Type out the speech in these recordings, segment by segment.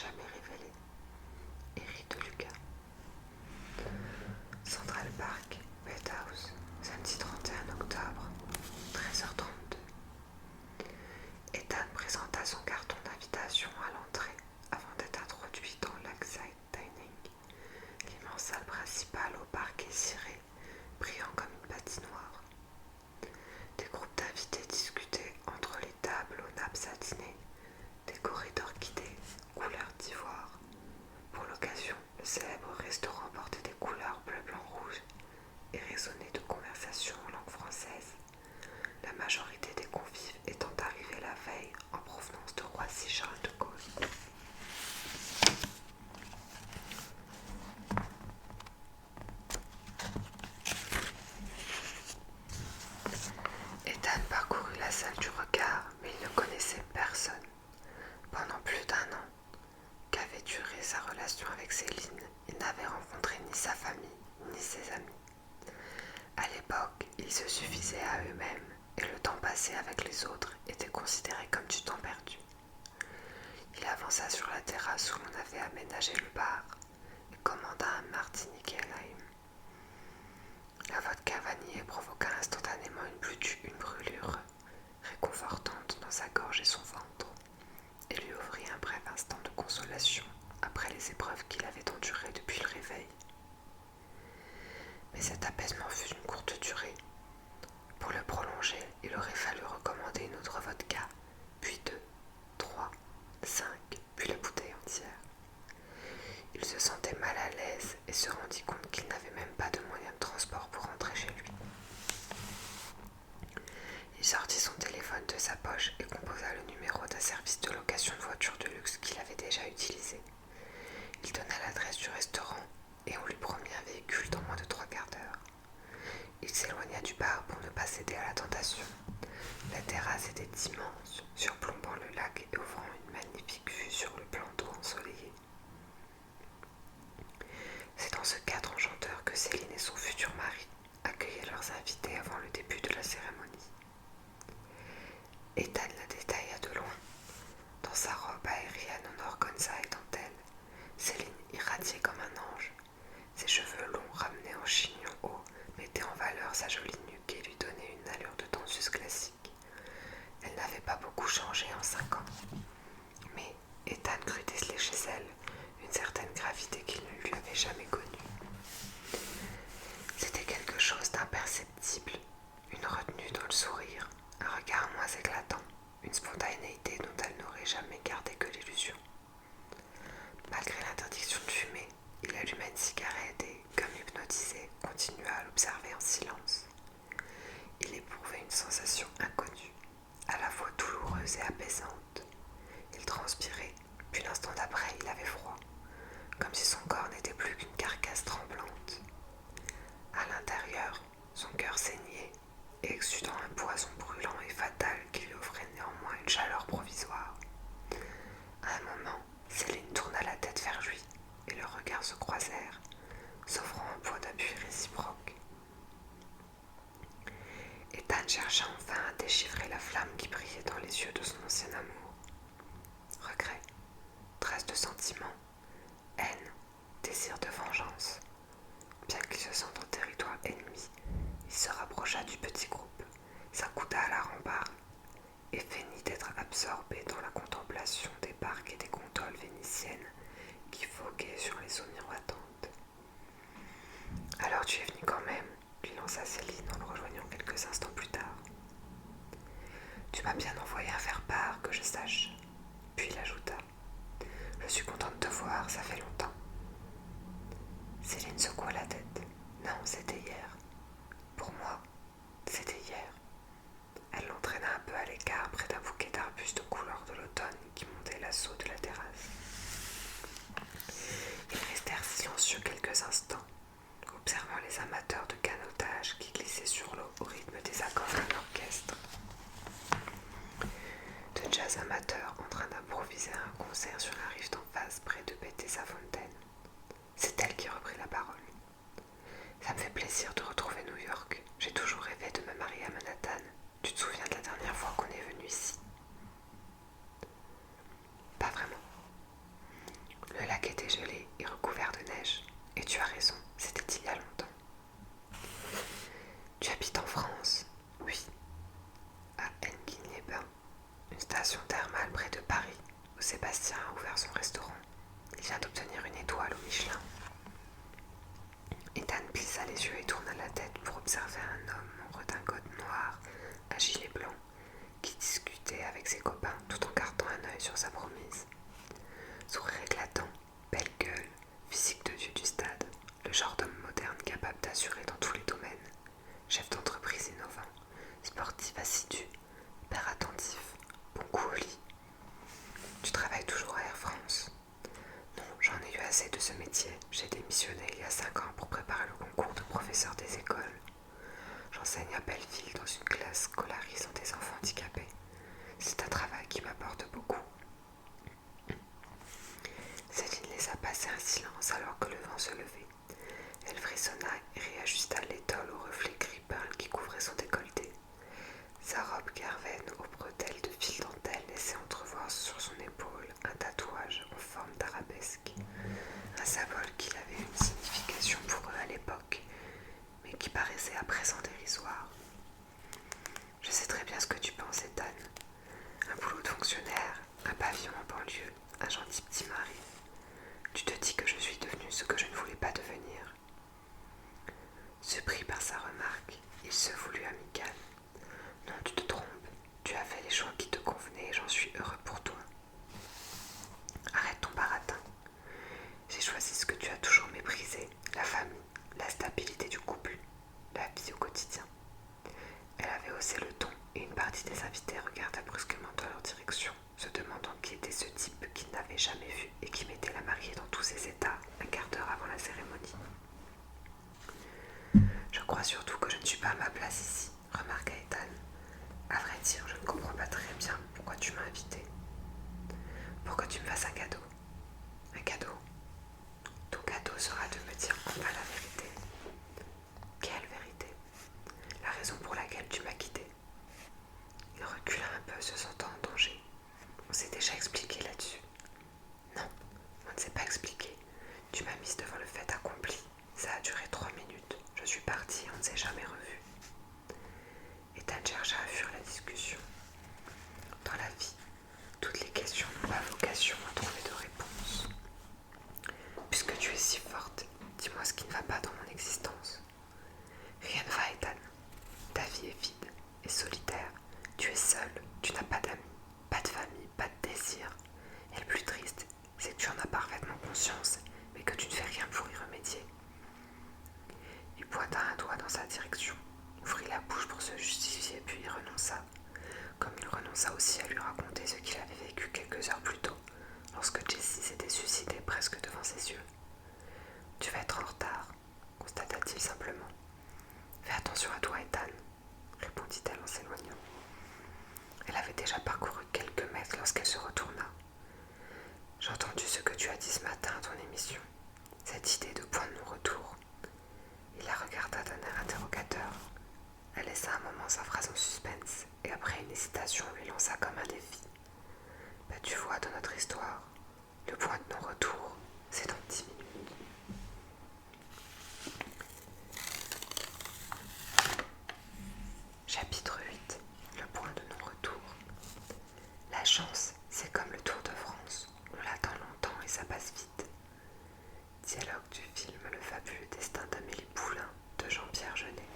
jamais révélé. Eric de Lucas. Central Park, White House, samedi 31 octobre, 13h32. Ethan présenta son carton d'invitation à l'entrée avant d'être introduit dans Lakeside Dining, l'immense salle principale au parquet ciré, brillant comme une patinoire. Des groupes d'invités discutaient entre les tables aux nappes satinées, décorées d'orchidées, couleur d'ivoire. Pour l'occasion, le célèbre restaurant portait des couleurs bleu, blanc, rouge et résonnait de conversations en langue française, la majorité des convives étant arrivés la veille en provenance de Roissy-Charles de Gaulle. Ethan parcourut la salle du regard, mais il ne connaissait personne. Pendant plus d'1 an qu'avait duré sa relation avec Céline, il n'avait rencontré ni sa famille, ni ses amis. À l'époque, ils se suffisaient à eux-mêmes et le temps passé avec les autres était considéré comme du temps perdu. Il avança sur la terrasse où l'on avait aménagé le bar et commanda un martini à lime. La vodka vanillée provoqua instantanément une brûlure réconfortante dans sa gorge et son ventre et lui offrit un bref instant de consolation après les épreuves qu'il avait endurées depuis le réveil. Mais cet apaisement fut d'une courte durée. Pour le prolonger, il aurait fallu recommander une autre vodka, puis 2, 3, 5, puis la bouteille entière. Il se sentait mal à l'aise et se rendit compte qu'il n'avait même pas de moyen de transport pour rentrer chez lui. Il sortit son téléphone de sa poche et composa le numéro d'un service de location de voitures de luxe qu'il avait déjà utilisé. Il donna l'adresse du restaurant et on lui promit un véhicule dans moins de 3 quarts d'heure. Il s'éloigna du bar pour ne pas céder à la tentation. La terrasse était immense, surplombant le lac et offrant une magnifique vue sur le plan d'eau ensoleillé. C'est dans ce cadre enchanteur que Céline et son futur mari accueillaient leurs invités avant le début de la cérémonie. Ethan la détailla de loin. Dans sa robe aérienne en organza et dentelle, Céline irradiait comme un ange. Ses cheveux longs ramenés en chignon haut mettaient en valeur sa jolie nuque et lui donnaient une allure de danseuse classique. Elle n'avait pas beaucoup changé en 5 ans, mais Ethan crut déceler chez elle une certaine gravité qu'il ne lui avait jamais connue. C'était quelque chose d'imperceptible, une retenue dans le sourire, un regard moins éclatant, une spontanéité dont elle n'aurait jamais gardé que l'illusion. Malgré l'interdiction de fumer, il alluma une cigarette et, comme hypnotisé, continua à l'observer en silence. Il éprouvait une sensation inconnue, à la fois douloureuse et apaisante. Il transpirait, puis l'instant d'après, il avait froid, comme si son corps n'était plus qu'une carcasse tremblante. À l'intérieur, son cœur saignait, exudant un poison brûlant et fatal qui lui offrait néanmoins une chaleur provisoire. À un moment, Céline tourna la tête vers lui et leurs regards se croisèrent, s'offrant un point d'appui réciproque. Ethan chercha enfin à déchiffrer la flamme qui brillait dans les yeux de son ancien amour. Regret, traces de sentiment, haine, désir de vengeance. Bien qu'il se sente en territoire ennemi, il se rapprocha du petit groupe, s'accouda à la rambarde et feignit d'être absorbé dans la contemplation des barques et des gondoles vénitiennes qui voguaient sur les eaux miroitantes. « Alors tu es venu quand même ?» lui lança Céline en le rejoignant quelques instants plus tard. « Tu m'as bien envoyé un faire-part, que je sache. » Puis il ajouta. « Je suis contente de te voir, ça fait longtemps. » Céline secoua la tête. « Non, c'était hier. Pour moi, c'était hier. » Elle l'entraîna un peu à l'écart près d'un bouquet d'arbustes de couleur de l'automne qui montait l'assaut de la terrasse. Ils restèrent silencieux quelques instants, observant les amateurs de canotage qui glissaient sur l'eau au rythme des accords d'un orchestre. De jazz amateurs en train d'improviser un concert sur la rive d'en face près de Bethesda Fontaine. C'est elle qui reprit la parole. « Ça me fait plaisir de retrouver Tu habites en France? Oui, à Enghien-les-Bains, une station thermale près de Paris, où Sébastien a ouvert son restaurant. Il vient d'obtenir une étoile au Michelin. Ethan plissa les yeux et tourna la tête pour observer un homme en redingote noire, à gilet blanc, qui discutait avec ses copains tout en gardant un œil sur sa promise. Sourire éclatant, belle gueule, physique de dieu du stade, le genre d'homme moderne capable d'assurer dans tous les domaines. Chef d'entreprise innovant, sportif assidu, père attentif, bon coup au lit. Tu travailles toujours à Air France? Non, j'en ai eu assez de ce métier. J'ai démissionné il y a 5 ans pour préparer le concours de professeur des écoles. J'enseigne à Belleville dans une classe scolarisant des enfants handicapés. C'est un travail qui m'apporte beaucoup. Céline laissa passer un silence alors que le vent se levait. Elle frissonna et réajusta l'étole au reflet gris pâle qui couvrait son décolleté. Sa robe garvaine aux bretelles de fil dentelle laissait entrevoir sur son épaule un tatouage en forme d'arabesque. Un symbole qui avait une signification pour eux à l'époque, mais qui paraissait à présent dérisoire. Je sais très bien ce que tu penses, Ethan. Un boulot de fonctionnaire, un pavillon en banlieue, un gentil petit mari. Tu te dis que je suis devenue ce que je ne voulais pas devenir. Surpris par sa remarque, il se voulut amical. Non, tu te trompes. Tu as fait les choix qui te convenaient et j'en suis heureux pour toi. Arrête ton baratin. J'ai choisi ce que tu as toujours méprisé, la famille, la stabilité du couple, la vie au quotidien. Elle avait haussé le ton et une partie des invités regarda brusquement dans leur direction, se demandant qui était ce type qu'ils n'avaient jamais vu et qui mettait la mariée dans tous ses états un quart d'heure avant la cérémonie. Je crois surtout que je ne suis pas à ma place ici, remarqua Ethan. À vrai dire, je ne comprends pas très bien pourquoi tu m'as invité. Pour que tu me fasses un cadeau. Un cadeau. Ton cadeau sera de me dire enfin la vérité. Quelle vérité? La raison pour laquelle tu m'as quitté. Il recula un peu, se sentant en danger. On s'est déjà expliqué là-dessus. Non, on ne s'est pas expliqué. Tu m'as mise devant le fait accompli. Ça a duré 3 minutes. Je suis partie et on ne s'est jamais revu. Ethan chercha à fuir la discussion. Dans la vie, toutes les questions n'ont pas vocation à trouver de réponse. Puisque tu es si forte, dis-moi ce qui ne va pas dans mon existence. Rien ne va, Ethan. Ta vie est vide et solitaire. Tu es seul, tu n'as pas d'amis, pas de famille, pas de désir. Et le plus triste, c'est que tu en as parfaitement conscience, mais que tu ne fais rien pour y remédier. Il pointa un doigt dans sa direction, ouvrit la bouche pour se justifier, puis y renonça. Comme il renonça aussi à lui raconter ce qu'il avait vécu quelques heures plus tôt, lorsque Jessie s'était suicidée presque devant ses yeux. Tu vas être en retard, constata-t-il simplement. Fais attention à toi, Ethan, répondit-elle en s'éloignant. Elle avait déjà parcouru quelques mètres lorsqu'elle se retourna. J'ai entendu ce que tu as dit ce matin à ton émission, cette idée de point de non-retour. Il la regarda d'un air interrogateur. Elle laissa un moment sa phrase en suspense et après une hésitation lui lança comme un défi. Ben, tu vois, dans notre histoire, le point de non-retour, c'est dans 10 minutes. Chapitre 8. Le point de non-retour. La chance, c'est comme le Tour de France. On l'attend longtemps et ça passe vite. Dialogue du film Le fabuleux destin d'Amélie Poulain de Jean-Pierre Jeunet.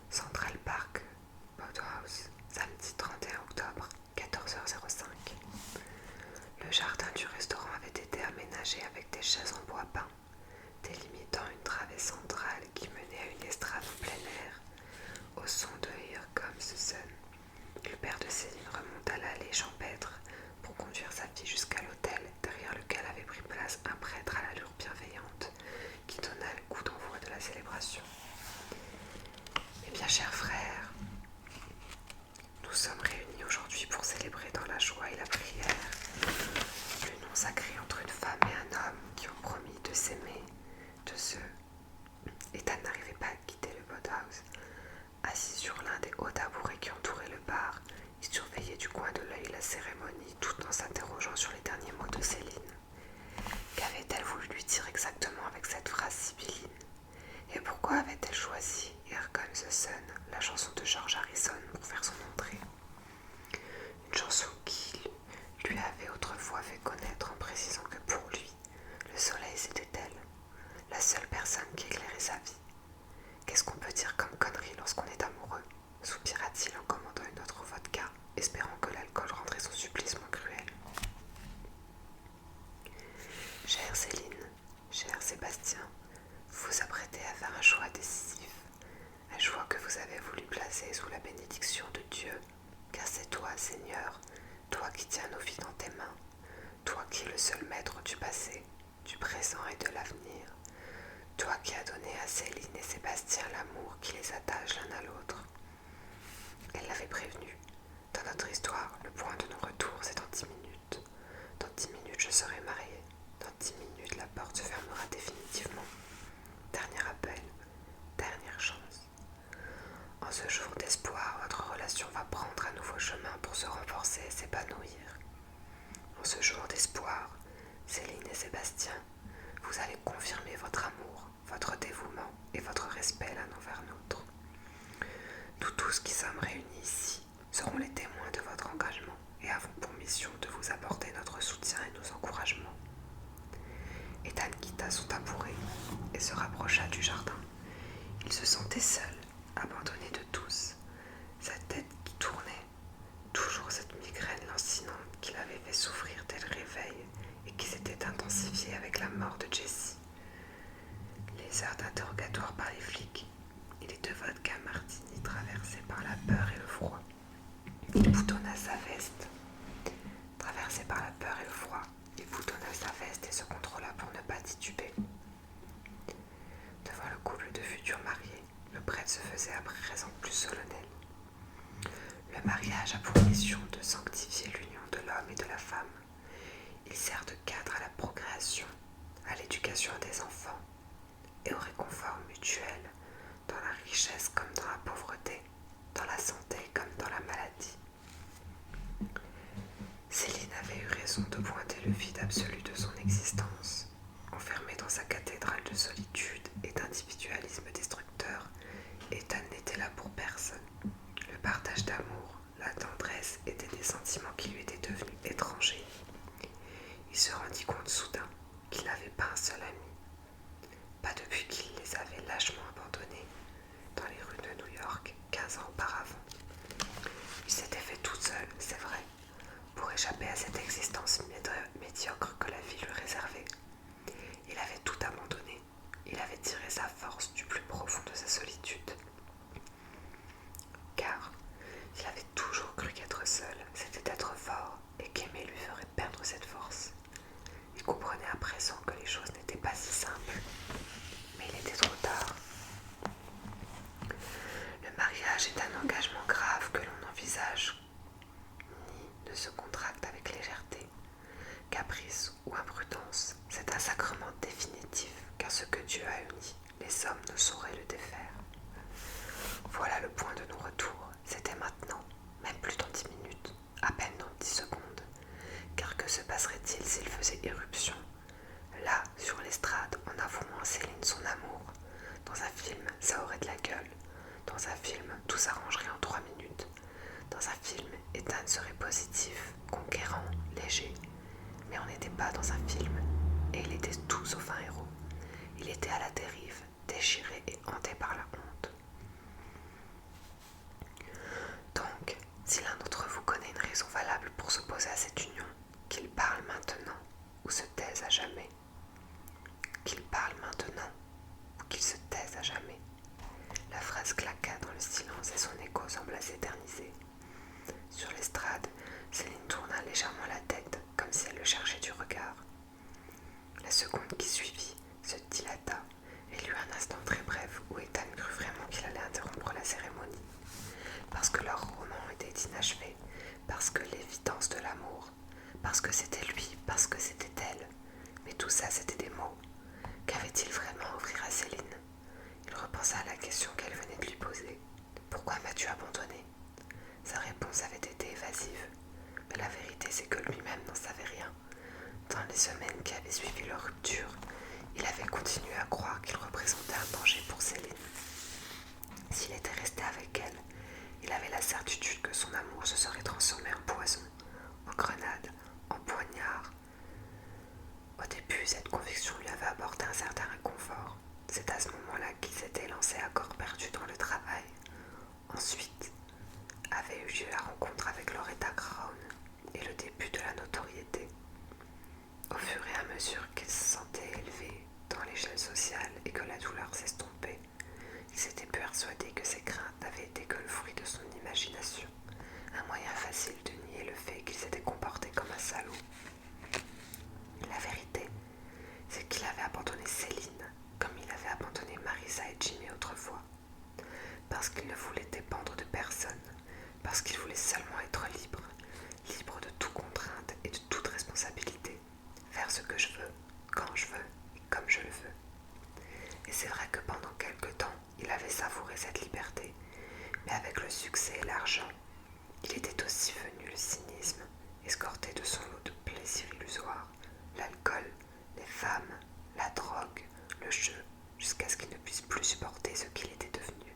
Central Park, Boathouse, samedi 31 octobre, 14h05. Le jardin du restaurant avait été aménagé avec des chaises en bois peint, délimitant une travée centrale qui menait à une estrade en plein air, au son de Here Comes the Sun. Le père de Céline remonta l'allée champêtre pour conduire sa fille jusqu'à l'hôtel, derrière lequel avait pris place un prêtre à l'allure bienveillante qui donna le coup d'envoi de la célébration. Eh bien, chers frères, nous sommes réunis aujourd'hui pour célébrer dans la joie et la prière l'union sacrée entre une femme et un homme qui ont promis de s'aimer, de se... Ethan n'arrivait pas à quitter le boathouse. Assis sur l'un des hauts tabourets qui entouraient le bar, il surveillait du coin de l'œil la cérémonie tout en s'interrogeant sur les derniers mots de Céline. Qu'avait-elle voulu lui dire exactement avec cette phrase sibylline? Et pourquoi avait-elle choisi placés sous la bénédiction de Dieu, car c'est toi, Seigneur, toi qui tiens nos vies dans tes mains, toi qui es le seul maître du passé, du présent et de l'avenir, toi qui as donné à Céline et Sébastien l'amour qui les attache l'un à l'autre. Elle l'avait prévenu. Dans notre histoire, le point de non-retour, c'est dans 10 minutes. Dans 10 minutes, je serai mariée. Dans 10 minutes, la porte se fermera définitivement. Dernier appel, dernière chance. En ce jour d'espoir, votre relation va prendre un nouveau chemin pour se renforcer et s'épanouir. En ce jour d'espoir, Céline et Sébastien, vous allez confirmer votre amour, votre dévouement et votre respect l'un envers l'autre. Nous tous qui sommes réunis ici serons les témoins de votre engagement et avons pour mission de vous apporter notre soutien et nos encouragements. Ethan quitta son tabouret et se rapprocha du jardin. Il se sentait seul, abandonné de tous, sa tête qui tournait, toujours cette migraine lancinante qui l'avait fait souffrir dès le réveil et qui s'était intensifiée avec la mort de Jessie. Les heures d'interrogatoire par les flics et les 2 vodkas martini traversés par la peur et le froid. Il boutonna sa veste. Traversé par la peur et le froid, il boutonna sa veste et se contrôla pour ne pas tituber. Devant le couple de futurs mariés, le prêtre se faisait à présent plus solennel. Le mariage a pour mission de sanctifier l'union de l'homme et de la femme. Il sert de cadre à la procréation, à l'éducation des enfants et au réconfort mutuel, dans la richesse comme dans la pauvreté, dans la santé comme dans la maladie. Céline avait eu raison de pointer le vide absolu de son existence. Enfermée dans sa cathédrale de solitude et d'individualisme destructeur, Ethan n'était là pour personne. Le partage d'amour, la tendresse étaient des sentiments qui lui étaient devenus étrangers. Il se rendit compte soudain qu'il n'avait pas un seul ami. Pas depuis qu'il les avait lâchement abandonnés dans les rues de New York 15 ans auparavant. Il s'était fait tout seul, c'est vrai, pour échapper à cette existence médiocre que la vie lui réservait. Il avait tout abandonné. Il avait tiré sa force du plus profond de sa solitude. Car il avait toujours cru qu'être seul, c'était être fort et qu'aimer lui ferait perdre cette force. Il comprenait à présent que les choses n'étaient pas si simples. Mais il était trop tard. Le mariage est un engagement grave que l'on envisage ni ne se contracte avec légèreté, caprice ou imprudence. C'est un sacrement définitif, car ce que Dieu a uni, les hommes ne sauraient le défaire. Voilà le point de non-retour. C'était maintenant, même plus dans 10 minutes, à peine dans 10 secondes. Car que se passerait-il s'il faisait éruption? Là, sur l'estrade, en avouant à Céline son amour. Dans un film, ça aurait de la gueule. Dans un film, tout s'arrangerait en 3 minutes. Dans un film, Ethan serait positif, conquérant, léger. Mais on n'était pas dans un film, et il était tout sauf un héros. Il était à la dérive, déchiré et hanté par la honte. Donc, si l'un d'entre vous connaît une raison valable pour s'opposer à cette union, qu'il parle maintenant ou se taise à jamais. Qu'il parle maintenant ou qu'il se taise à jamais. La phrase claqua dans le silence et son écho sembla s'éterniser. Sur l'estrade, Céline tourna légèrement la tête, comme si elle le cherchait du regard. La seconde qui suivit se dilata et il y eut un instant très bref où Ethan crut vraiment qu'il allait interrompre la cérémonie. Parce que leur roman était inachevé, parce que l'évidence de l'amour, parce que c'était lui, parce que c'était elle. Mais tout ça, c'était des mots. Qu'avait-il vraiment à offrir à Céline? Il repensa à la question qu'elle venait de lui poser. Pourquoi m'as-tu abandonné? Sa réponse avait été évasive, mais la vérité c'est que lui-même n'en savait rien. Dans les semaines qui avaient suivi leur rupture, il avait continué à croire qu'il représentait un danger pour Céline. S'il était resté avec elle, il avait la certitude que son amour se serait transformé en poison, en grenade, en poignard. Au début, cette conviction lui avait apporté un certain réconfort. C'est à ce moment-là qu'il s'était lancé à corps perdu dans le travail. Ensuite, avait eu lieu la rencontre avec Loretta Crown et le début de la notoriété. Au fur et à mesure qu'il se sentait élevé dans l'échelle sociale et que la douleur s'estompait, il s'était persuadé que ses craintes n'avaient été que le fruit de son imagination, un moyen facile de nier le fait qu'il s'était comporté comme un salaud. La vérité, c'est qu'il avait abandonné Céline, comme il avait abandonné Marisa et Jimmy autrefois, parce qu'il ne voulait dépendre de personne, parce qu'il voulait seulement être libre, libre de toute contrainte et de toute responsabilité, faire ce que je veux, quand je veux et comme je le veux. Et c'est vrai que pendant quelque temps, il avait savouré cette liberté, mais avec le succès et l'argent, il était aussi venu le cynisme, escorté de son lot de plaisirs illusoires, l'alcool, les femmes, la drogue, le jeu, jusqu'à ce qu'il ne puisse plus supporter ce qu'il était devenu.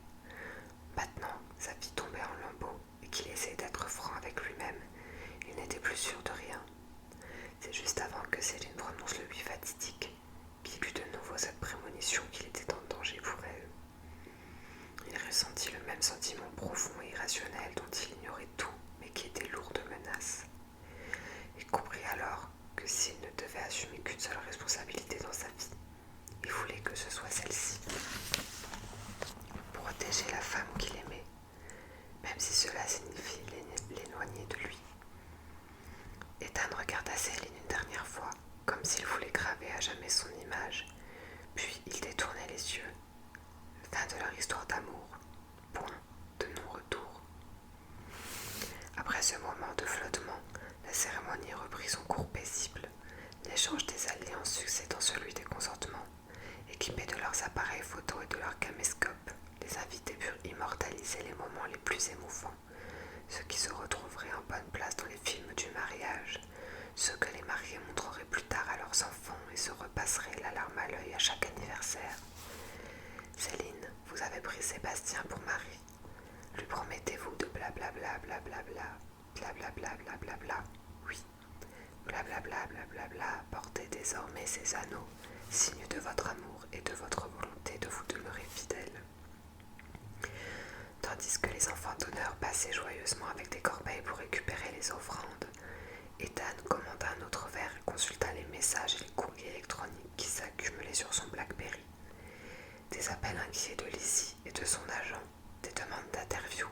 Maintenant, sa vie tombait en lambeaux et qu'il essayait d'être franc avec lui-même, il n'était plus sûr de rien. C'est juste avant que Céline prononce le oui fatidique qu'il eut de nouveau cette prémonition qu'il était en danger pour elle. Il ressentit le même sentiment profond et irrationnel dont il ignorait tout, mais qui était lourd de menaces. Il comprit alors que s'il ne devait assumer qu'une seule responsabilité dans sa vie, il voulait que ce soit celle-ci. Protéger la femme qu'il aimait, même si cela signifie l'éloigner de lui. Ethan regarda Céline une dernière fois, comme s'il voulait graver à jamais son image, puis il détournait les yeux. Fin de leur histoire d'amour. Point de non-retour. Après ce moment de flottement, la cérémonie reprit son cours paisible, l'échange des alliances succédant celui des consentements. Équipés de leurs appareils photo et de leurs caméscopes, les invités purent immortaliser les moments les plus émouvants, ceux qui se retrouveraient en bonne place dans les films du mariage, ceux que les mariés montreraient plus tard à leurs enfants et se repasseraient la larme à l'œil à chaque anniversaire. Céline, vous avez pris Sébastien pour mari. Lui promettez-vous de blablabla blablabla blablabla blablabla. Oui. Blablabla blablabla, portez désormais ces anneaux, signe de votre amour et de votre volonté de vous demeurer fidèle. Tandis que les enfants d'honneur passaient joyeusement avec des corbeilles pour récupérer les offrandes, Ethan commanda un autre verre et consulta les messages et les courriers électroniques qui s'accumulaient sur son Blackberry. Des appels inquiets de Lizzie et de son agent, des demandes d'interview,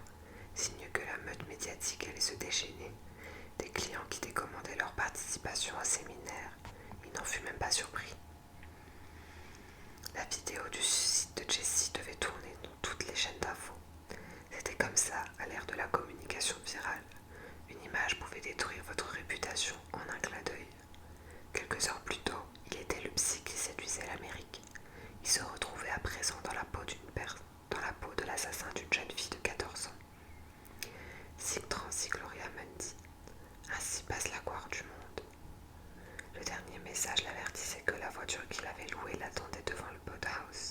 signe que la meute médiatique allait se déchaîner, des clients qui décommandaient leur participation à séminaire. Il n'en fut même pas surpris. La vidéo du suicide de Jessie devait tourner dans toutes les chaînes d'infos. C'était comme ça, à l'ère de la communication virale. Une image pouvait détruire votre réputation en un clin d'œil. Quelques heures plus tôt, il était le psy qui séduisait l'Amérique. Il se retrouvait à présent dans la peau de l'assassin d'une jeune fille de 14 ans. Sic transi Gloria Mundi. Ainsi passe la gloire du monde. Le dernier message l'avertissait que la voiture qu'il avait louée l'attendait devant le boathouse.